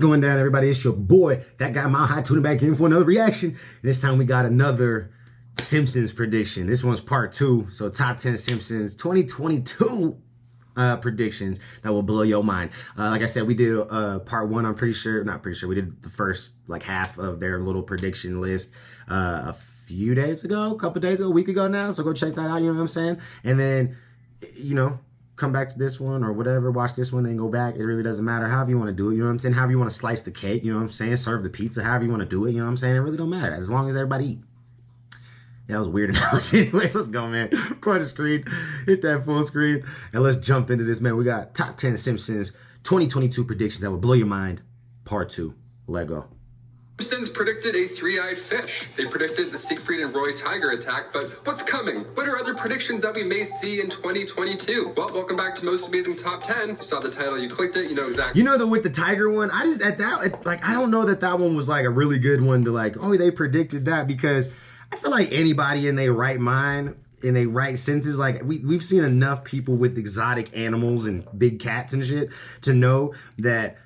Going down, everybody? It's your boy, that guy Mile High, tuning back in for another reaction. This time we got another Simpsons prediction. This one's part 2. So top 10 Simpsons 2022 predictions that will blow your mind. Like I said, we did part 1. I'm pretty sure, not pretty sure, we did the first like half of their little prediction list a few days ago, a couple days ago, a week ago now. So go check that out. You know what I'm saying? And then, you know, come back to this one or whatever, watch this one, then go back. It really doesn't matter. However you want to do it, you know what I'm saying? However you want to slice the cake, you know what I'm saying? Serve the pizza, however you want to do it, you know what I'm saying? It really don't matter, as long as everybody eat. Yeah, that was a weird analogy. Anyways, let's go, man. Record the screen, hit that full screen, and let's jump into this, man. We got top 10 Simpsons 2022 predictions that will blow your mind, part 2. Let go. Simpsons predicted a three-eyed fish. They predicted the Siegfried and Roy tiger attack, but what's coming? What are other predictions that we may see in 2022? Well, welcome back to Most Amazing Top 10. You saw the title, you clicked it, you know exactly. You know, with the tiger one, I don't know that one was like a really good one to like, oh, they predicted that, because I feel like anybody in their right mind, in their right senses, like we've seen enough people with exotic animals and big cats and shit to know that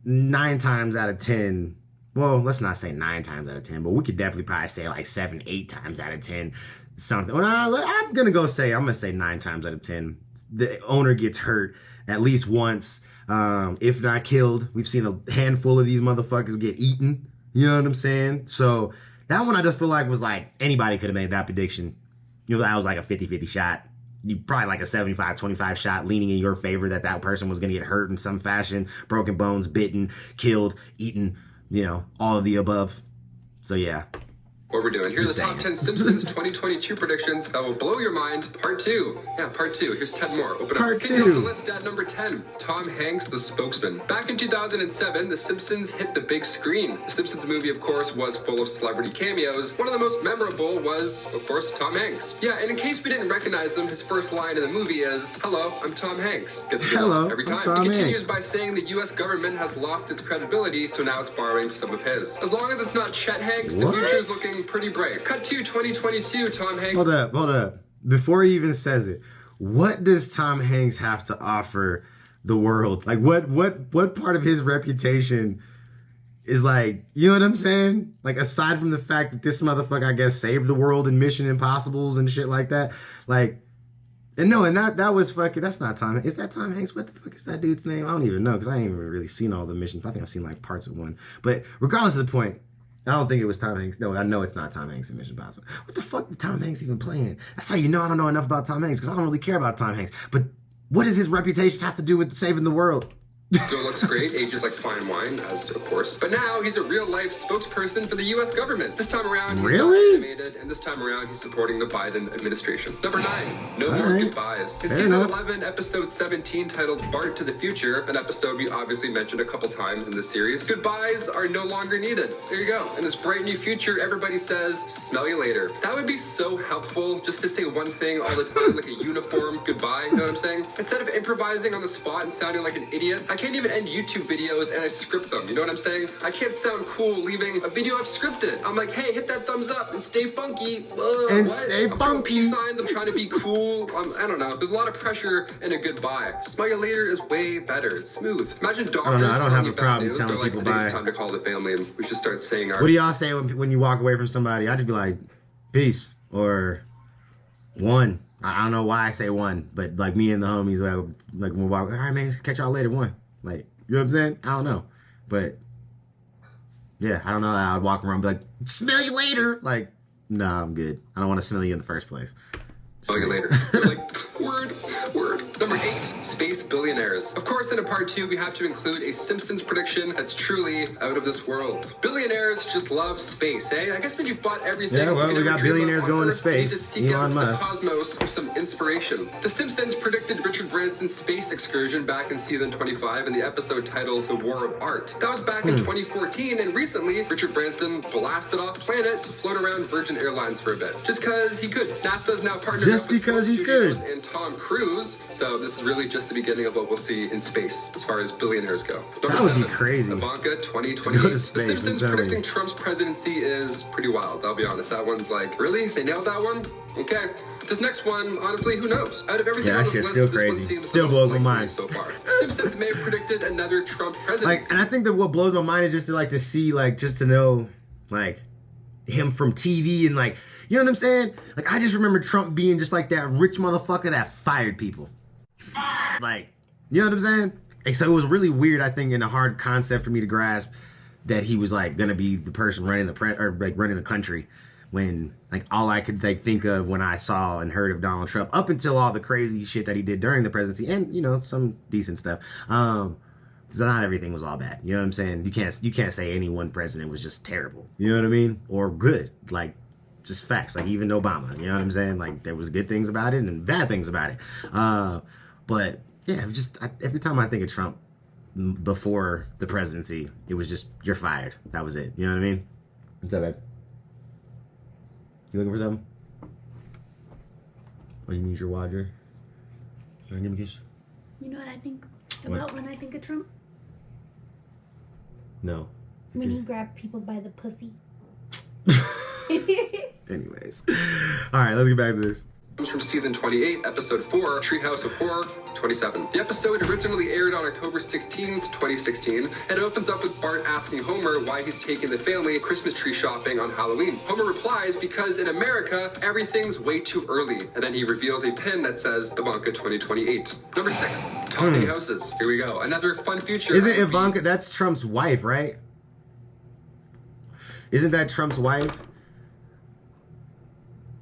9 times out of 10, well, let's not say 9 times out of 10, but we could definitely probably say like 7, 8 times out of 10 something. Well, I'm gonna say 9 times out of 10 the owner gets hurt at least once, if not killed. We've seen a handful of these motherfuckers get eaten, you know what I'm saying? So that one I just feel like was like anybody could have made that prediction. You know, that was like a 50-50 shot. You probably like a 75-25 shot leaning in your favor that person was gonna get hurt in some fashion, broken bones, bitten, killed, eaten, you know, all of the above. So yeah. What we're doing. Here's the top 10 Simpsons 2022 predictions that will blow your mind. Part 2. Yeah, part 2. Here's 10 more. Open part up. Two. Kicking off the list at number 10. Tom Hanks, the spokesman. Back in 2007, The Simpsons hit the big screen. The Simpsons movie, of course, was full of celebrity cameos. One of the most memorable was, of course, Tom Hanks. Yeah, and in case we didn't recognize him, his first line in the movie is, "Hello, I'm Tom Hanks." Gets Hello, every time. Tom He continues Hanks. by saying the U.S. government has lost its credibility, so now it's borrowing some of his. As long as it's not Chet Hanks, the future's looking pretty bright. Cut to 2022, Tom Hanks. Hold up. Before he even says it, what does Tom Hanks have to offer the world? Like, what part of his reputation is like, you know what I'm saying? Like, aside from the fact that this motherfucker, I guess, saved the world in Mission Impossibles and shit like that. Like, and no, and that was fucking, that's not Tom Hanks. Is that Tom Hanks? What the fuck is that dude's name? I don't even know, because I ain't even really seen all the missions. I think I've seen like parts of one. But regardless of the point, I don't think it was Tom Hanks. No, I know it's not Tom Hanks in Mission Impossible. What the fuck did Tom Hanks even play in? That's how you know I don't know enough about Tom Hanks, because I don't really care about Tom Hanks. But what does his reputation have to do with saving the world? Still looks great, ages like fine wine, as of course. But now he's a real-life spokesperson for the U.S. government. This time around, he's not animated, and this time around, he's supporting the Biden administration. Number 9, no more goodbyes. In season 11, episode 17, titled Bart to the Future, an episode we obviously mentioned a couple times in the series, goodbyes are no longer needed. There you go. In this bright new future, everybody says, smell you later. That would be so helpful, just to say one thing all the time, like a uniform goodbye, you know what I'm saying? Instead of improvising on the spot and sounding like an idiot, I can't even end YouTube videos and I script them, you know what I'm saying? I can't sound cool leaving a video I've scripted. I'm like, hey, hit that thumbs up and stay funky. Stay funky. Signs, I'm trying to be cool. I don't know. There's a lot of pressure in a goodbye. Smell you later is way better. It's smooth. Imagine doctors I don't have a telling problem news. telling They're people like, I think bye. it's time to call the family and we should start saying our... What do y'all say when you walk away from somebody? I just be like, peace, or one. I don't know why I say one, but like me and the homies, like when we walk, all right, man, catch y'all later, one. Like, you know what I'm saying? I don't know. But, yeah, I don't know how I'd walk around and be like, smell you later. Like, nah, I'm good. I don't want to smell you in the first place. Smell you later. Like, word. Number 8, space billionaires. Of course, in a part 2, we have to include a Simpsons prediction that's truly out of this world. Billionaires just love space, eh? I guess when you've bought everything... Yeah, well, we got billionaires going to space. You need to seek Elon out Musk. the cosmos for some inspiration. The Simpsons predicted Richard Branson's space excursion back in season 25 in the episode titled The War of Art. That was back in 2014, and recently, Richard Branson blasted off planet to float around Virgin Airlines for a bit. Just because he could. NASA's now partnered Just up with because he Studios could. and Tom Cruise, so this is really just the beginning of what we'll see in space as far as billionaires go. Number That would 7, be crazy. Ivanka, To 2028. go to The space, Simpsons I'm telling predicting you. Trump's presidency is pretty wild, I'll be honest. That one's like, really? They nailed that one? Okay. This next one, honestly, who knows? Out of everything Yeah, on that this shit's list, still this one crazy. seems Still the most blows my likely mind. so far. The Simpsons may have predicted another Trump presidency. Like, and I think that what blows my mind is just to like to see, like, just to know, like, him from TV and like, you know what I'm saying? Like, I just remember Trump being just like that rich motherfucker that fired people. Like, you know what I'm saying? And so it was really weird, I think, and a hard concept for me to grasp that he was like gonna be the person running running the country, when like all I could like think of when I saw and heard of Donald Trump, up until all the crazy shit that he did during the presidency, and you know, some decent stuff. So not everything was all bad. You know what I'm saying? You can't say any one president was just terrible. You know what I mean? Or good. Like, just facts. Like, even Obama. You know what I'm saying? Like, there was good things about it and bad things about it. But yeah, it was just every time I think of Trump before the presidency, it was just, you're fired. That was it. You know what I mean? What's up, babe? You looking for something? Oh, you need your water? Give me a kiss. You know what I think about when I think of Trump? No. When he grabbed people by the pussy. Anyways. All right, let's get back to this. Comes from season 28, episode 4, Treehouse of Horror 27. The episode originally aired on October 16th, 2016, and it opens up with Bart asking Homer why he's taking the family Christmas tree shopping on Halloween. Homer replies, because in America, everything's way too early. And then he reveals a pin that says Ivanka 2028. Number 6, talking houses. Here we go. Another fun feature. Isn't Ivanka, that's Trump's wife, right? Isn't that Trump's wife?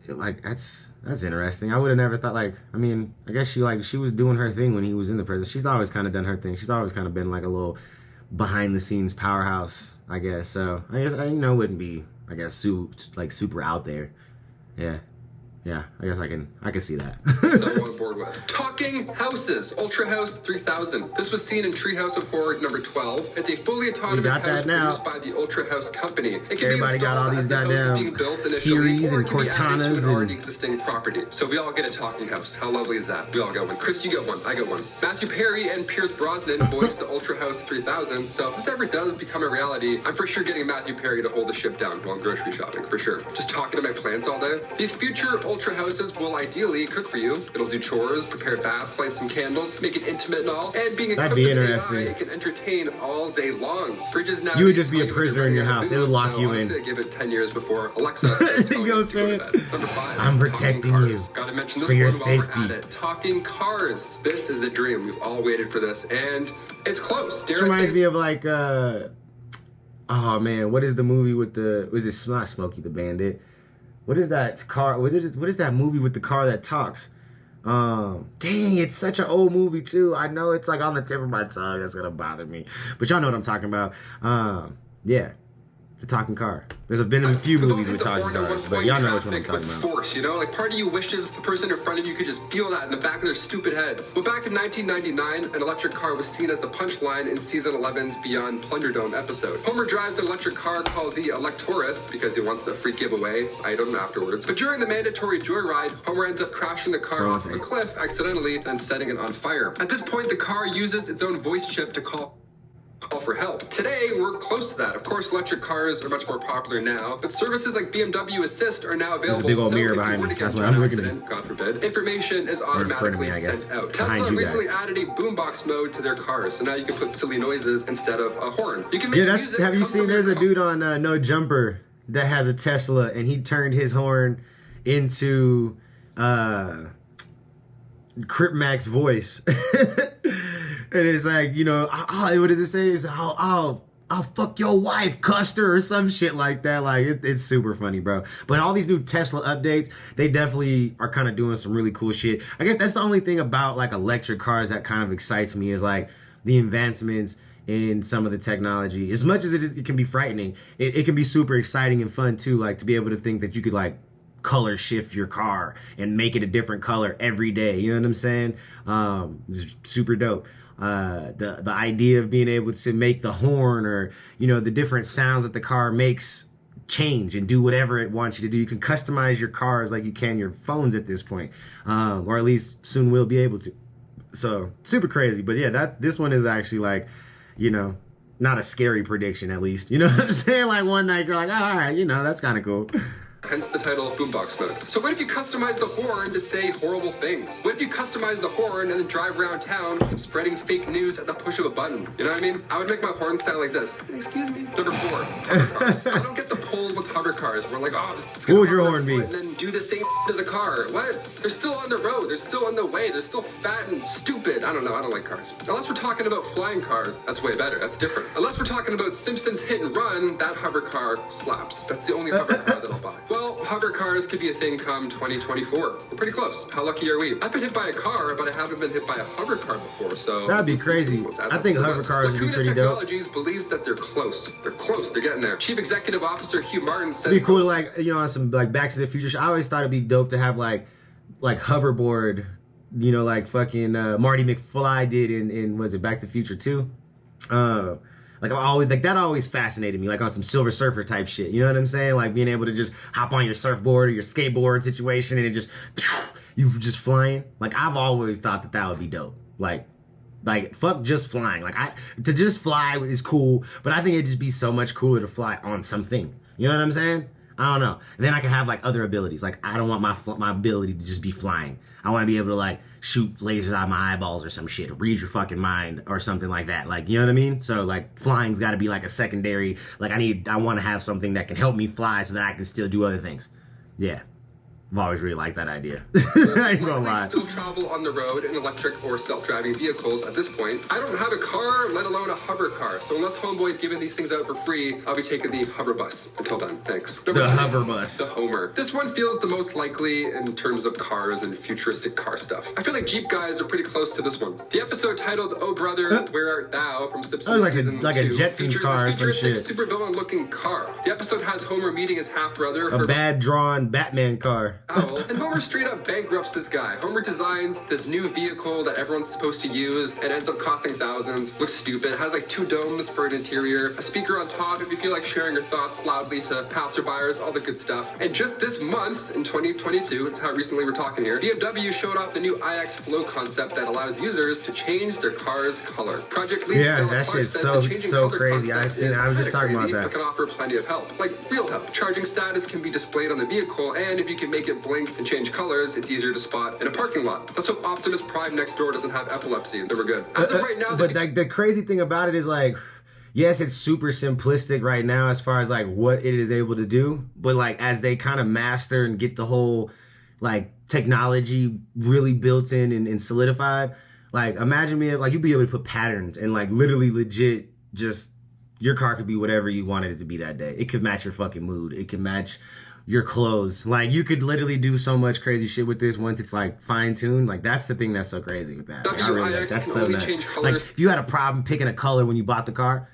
Like, that's interesting. I would have never thought, like, I mean, I guess she was doing her thing when he was in the presidency. She's always kind of done her thing. She's always kind of been like a little behind the scenes powerhouse, I guess. So I guess, wouldn't be, I guess, super out there. Yeah, I guess I can see that. So I'm on board with. Talking houses. Ultra House 3000. This was seen in Treehouse of Horror number 12. It's a fully autonomous got house that now. produced by the Ultra House company. It can Everybody be got all installed these as the house is goddamn being built initially, series or and it can be added to Cortanas an and- already existing property. So we all get a talking house. How lovely is that? We all got one. Chris, you get one. I get one. Matthew Perry and Pierce Brosnan voiced the Ultra House 3000. So if this ever does become a reality, I'm for sure getting Matthew Perry to hold the ship down while I'm grocery shopping, for sure. Just talking to my plants all day. These future Ultra Houses will ideally cook for you. It'll do chores, prepare baths, light some candles, make it intimate and all. And being That'd equipped be with interesting. AI, it can entertain all day long. Fridges now. You would just be a tell when prisoner you're in your running out house. of It would food, lock so you in. honestly, I give it 10 years before Alexa starts telling You know us what I'm to go to saying? bed. Number 5. I'm talking protecting cars. you. Gotta mention It's this for your one while safety. we're at it. Talking cars. This is the dream. We've all waited for this, and it's close. This Dare I say reminds it's me of like, oh man, what is the movie with was it not Smokey the Bandit? What is that car? What is that movie with the car that talks? Dang, it's such an old movie too. I know it's like on the tip of my tongue. That's gonna bother me, but y'all know what I'm talking about. Yeah, the talking car. There's been a few movies with talking cars, but y'all know which one I'm talking about. Force, you know, like part of you wishes the person in front of you could just feel that in the back of their stupid head. But back in 1999, an electric car was seen as the punchline in season 11's Beyond Plunderdome episode. Homer drives an electric car called the Electorus because he wants a free giveaway item afterwards. But during the mandatory joyride, Homer ends up crashing the car off of a cliff accidentally and setting it on fire. At this point, the car uses its own voice chip to call for help. Today, we're close to that. Of course, electric cars are much more popular now, but services like BMW Assist are now available. There's a big old so mirror if you behind were me. to That's get what into I'm an looking at. accident, God forbid, information is in front of automatically me, I guess. sent out. Behind Tesla you recently guys. added a boombox mode to their cars, so now you can put silly noises instead of a horn. You can make Yeah, that's. music Have you come seen? from There's your a dude on No Jumper that has a Tesla, and he turned his horn into Crip Mac's voice, and it's like, you know, what does it say? It's I'll fuck your wife, Custer, or some shit like that. Like, it's super funny, bro. But all these new Tesla updates, they definitely are kind of doing some really cool shit. I guess that's the only thing about like electric cars that kind of excites me, is like the advancements in some of the technology. As much as it can be frightening, it can be super exciting and fun too. Like, to be able to think that you could like color shift your car and make it a different color every day. You know what I'm saying? It's super dope. The idea of being able to make the horn, or, you know, the different sounds that the car makes change and do whatever it wants you to do. You can customize your cars like you can your phones at this point, or at least soon we'll be able to. So super crazy. But yeah, this one is actually like, you know, not a scary prediction at least. You know what I'm saying? Like one night you're like, oh, all right, you know, that's kind of cool. Hence the title Boombox Mode. So what if you customize the horn to say horrible things? What if you customize the horn and then drive around town spreading fake news at the push of a button? You know what I mean? I would make my horn sound like this. Excuse me. Number 4, hover cars. I don't get the pull with hover cars. We're like, oh, it's gonna what would your horn be? And then do the same as a car. What? They're still on the road. They're still on the way. They're still fat and stupid. I don't know. I don't like cars. Unless we're talking about flying cars, that's way better. That's different. Unless we're talking about Simpsons Hit and Run, that hover car slaps. That's the only hover car that I'll buy. Well, hover cars could be a thing come 2024. We're pretty close. How lucky are we? I've been hit by a car, but I haven't been hit by a hover car before, so... That'd be crazy. I think hover cars would be pretty dope. Technologies believes that they're close. They're close. They're getting there. Chief Executive Officer Hugh Martin says... It'd be cool, like, you know, on some, like, Back to the Future. I always thought it'd be dope to have, like hoverboard, you know, like fucking Marty McFly did in was it Back to the Future 2? Like I always like that always fascinated me, like on some Silver Surfer type shit. You know what I'm saying? Like being able to just hop on your surfboard or your skateboard situation and it just you just flying. Like I've always thought that would be dope. Like fuck just flying. Like to just fly is cool, but I think it'd just be so much cooler to fly on something. You know what I'm saying? I don't know. And then I can have like other abilities. Like I don't want my ability to just be flying. I want to be able to like shoot lasers out of my eyeballs or some shit, or read your fucking mind or something like that. Like, you know what I mean? So like flying's got to be like a secondary. Like I want to have something that can help me fly so that I can still do other things. Yeah. I've always really liked that idea. I ain't gonna lie. Still travel on the road in electric or self-driving vehicles at this point. I don't have a car, let alone a hover car. So unless Homeboy's giving these things out for free, I'll be taking the hover bus. Until then, thanks. The hover bus. The Homer. This one feels the most likely in terms of cars and futuristic car stuff. I feel like Jeep guys are pretty close to this one. The episode titled "Oh Brother, Where Art Thou" from Simpsons season 2 a Jetsons car or some shit. Supervillain-looking car. The episode has Homer meeting his half-brother. A bad drawn Batman car. Owl, and Homer straight up bankrupts this guy. Homer designs this new vehicle that everyone's supposed to use and ends up costing thousands. Looks stupid. Has like 2 domes for an interior, a speaker on top if you feel like sharing your thoughts loudly to passerbyers, all the good stuff. And just this month in 2022, it's how recently we're talking here, BMW showed off the new iX Flow concept that allows users to change their car's color. Project Lead yeah, that shit's so crazy. I was just talking about that. It can offer plenty of help, like real help. Charging status can be displayed on the vehicle, and if you can make it blink and change colors, it's easier to spot in a parking lot. Let's hope Optimus Prime next door doesn't have epilepsy. Then we're good. As of right now, but like the crazy thing about it is like, yes, it's super simplistic right now as far as like what it is able to do. But like as they kind of master and get the whole like technology really built in and solidified, like imagine me like you'd be able to put patterns and like literally legit just your car could be whatever you wanted it to be that day. It could match your fucking mood. It could match your clothes. Like you could literally do so much crazy shit with this once it's like fine-tuned. Like that's the thing that's so crazy with that. Like, I really like that's so nuts. Like if you had a problem picking a color when you bought the car,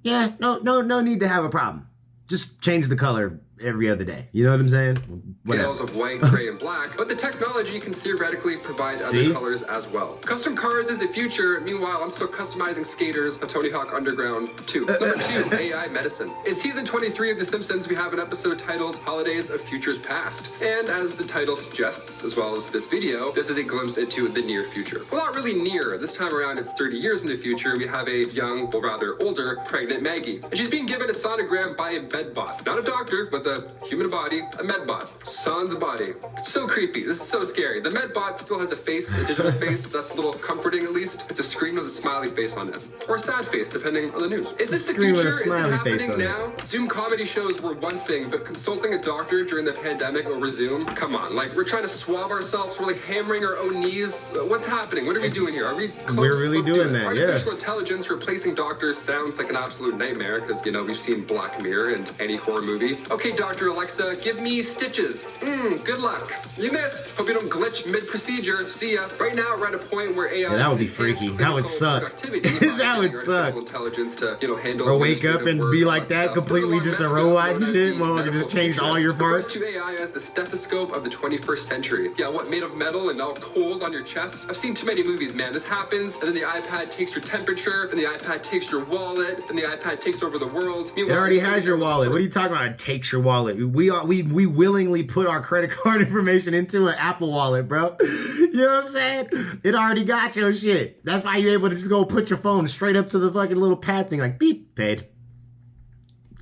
yeah, no need to have a problem. Just change the color every other day. You know what I'm saying? Scales of white, gray, and black, but the technology can theoretically provide other colors as well. Custom cars is the future. Meanwhile, I'm still customizing skaters of Tony Hawk Underground 2. Number 2, AI medicine. In season 23 of The Simpsons, we have an episode titled Holidays of Futures Past. And as the title suggests, as well as this video, this is a glimpse into the near future. Well, not really near. This time around, it's 30 years in the future. We have a young, or rather older, pregnant Maggie. And she's being given a sonogram by a medbot. Not a doctor, but the human body, a medbot. Sans body. So creepy. This is so scary. The medbot still has a face, a digital face. That's a little comforting at least. It's a screen with a smiley face on it. Or a sad face, depending on the news. Is this the future? Is it happening now? Zoom comedy shows were one thing, but consulting a doctor during the pandemic over Zoom? Come on. Like, we're trying to swab ourselves. We're like hammering our own knees. What's happening? What are we doing here? Are we close? We're really doing that, Artificial intelligence replacing doctors sounds like an absolute nightmare because, you know, we've seen Black Mirror and any horror movie. Okay, Dr. Alexa, give me stitches. Good luck. You missed. Hope you don't glitch mid-procedure. See ya. Right now, we're at a point where AI... Yeah, that would be freaky. That would suck. That would suck. Intelligence to, you know, handle... Or wake up and be like that, completely just a robot and shit. Well, you just changed all your parts. To AI as the stethoscope of the 21st century. Yeah, what, made of metal and all cold on your chest? I've seen too many movies, man. This happens, and then the iPad takes your temperature, and the iPad takes your wallet, and the iPad takes over the world. It already has your wallet. What are you talking about? It takes your wallet. wallet. We willingly put our credit card information into an Apple Wallet, bro. You know what I'm saying? It already got your shit. That's why you're able to just go put your phone straight up to the fucking little pad thing, like beep, paid.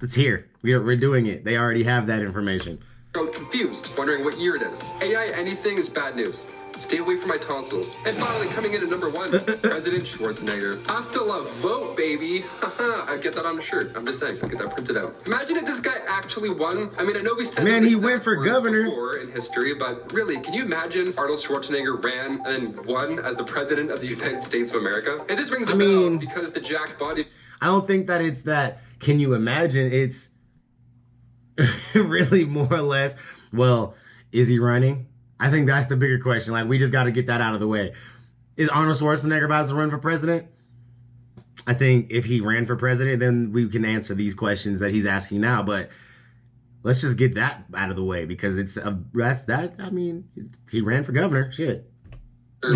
It's here. We're doing it. They already have that information. Confused, wondering what year it is. AI anything is bad news. Stay away from my tonsils. And finally, coming in at number 1, President Schwarzenegger. Hasta la vote, baby. Haha, I'd get that on a shirt. I'm just saying, I'll get that printed out. Imagine if this guy actually won. I mean, I know we said man, he went for governor before in history, but really, can you imagine Arnold Schwarzenegger ran and then won as the President of the United States of America? And this rings a bell, it's because the jacked body... I don't think that it's that, can you imagine? It's really more or less, well, is he running? I think that's the bigger question. Like, we just got to get that out of the way. Is Arnold Schwarzenegger about to run for president? I think if he ran for president, then we can answer these questions that he's asking now. But let's just get that out of the way because he ran for governor. Shit.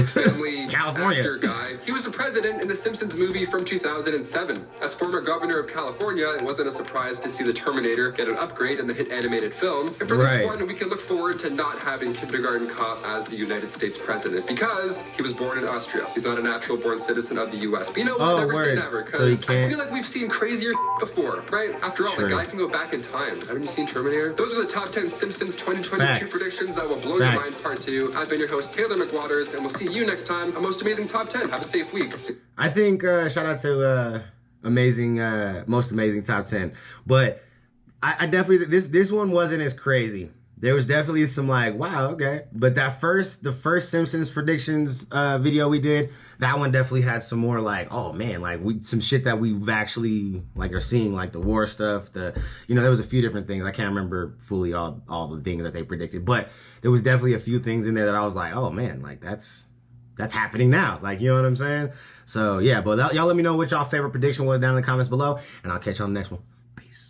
Family California actor guy. He was the president in the Simpsons movie from 2007. As former governor of California, it wasn't a surprise to see the Terminator get an upgrade in the hit animated film. And for this one, we can look forward to not having Kindergarten Cop as the United States president because he was born in Austria. He's not a natural born citizen of the U.S. But you know what? Never say never, because I feel like we've seen crazier before, right? After all, the guy can go back in time. Haven't you seen Terminator? Those are the top 10 Simpsons 2022 predictions that will blow your mind, part 2. I've been your host, Taylor McWaters, and we'll see you next time on Most Amazing Top 10. Have a safe week. I think shout out to Most Amazing Top 10. But I definitely this one wasn't as crazy. There was definitely some like, wow, okay. But the first Simpsons predictions video we did, that one definitely had some more like, oh man, like some shit that we've actually like are seeing, like the war stuff, there was a few different things. I can't remember fully all the things that they predicted, but there was definitely a few things in there that I was like, oh man, like that's happening now. Like, you know what I'm saying? So yeah, but y'all let me know what y'all favorite prediction was down in the comments below, and I'll catch you on the next one. Peace.